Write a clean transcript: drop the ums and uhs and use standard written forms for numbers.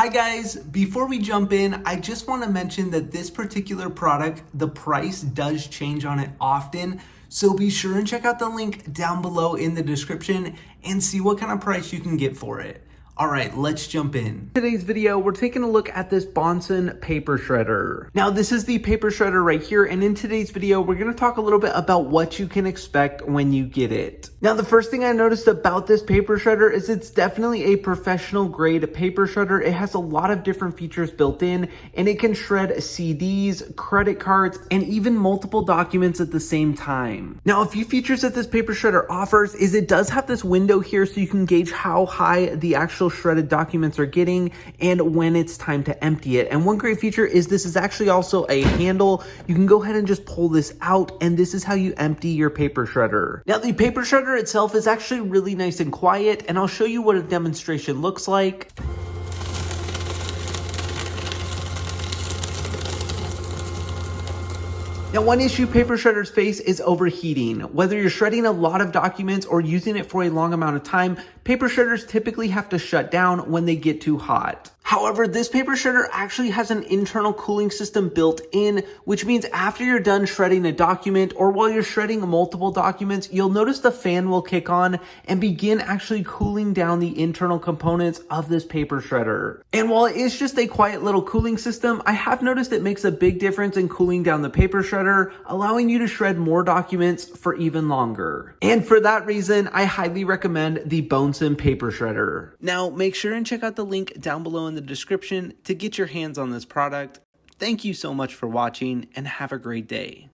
Hi guys, before we jump in, I just want to mention that this particular product, the price does change on it often. So be sure and check out the link down below in the description and see what kind of price you can get for it. All right, let's jump in. Today's video, we're taking a look at this Bonsen paper shredder. Now, this is the paper shredder right here, and in today's video, we're gonna talk a little bit about what you can expect when you get it. Now, the first thing I noticed about this paper shredder is it's definitely a professional grade paper shredder. It has a lot of different features built in, and it can shred CDs, credit cards, and even multiple documents at the same time. Now, a few features that this paper shredder offers is it does have this window here so you can gauge how high the actual shredded documents are getting and when it's time to empty it. And one great feature is this is actually also a handle. You can go ahead and just pull this out, and this is how you empty your paper shredder. Now, the paper shredder itself is actually really nice and quiet, and I'll show you what a demonstration looks like. Now, one issue paper shredders face is overheating. Whether you're shredding a lot of documents or using it for a long amount of time, paper shredders typically have to shut down when they get too hot. However, this paper shredder actually has an internal cooling system built in, which means after you're done shredding a document or while you're shredding multiple documents, you'll notice the fan will kick on and begin actually cooling down the internal components of this paper shredder. And while it is just a quiet little cooling system, I have noticed it makes a big difference in cooling down the paper shredder, allowing you to shred more documents for even longer. And for that reason, I highly recommend the Bonsen paper shredder. Now, make sure and check out the link down below in the description to get your hands on this product. Thank you so much for watching and have a great day.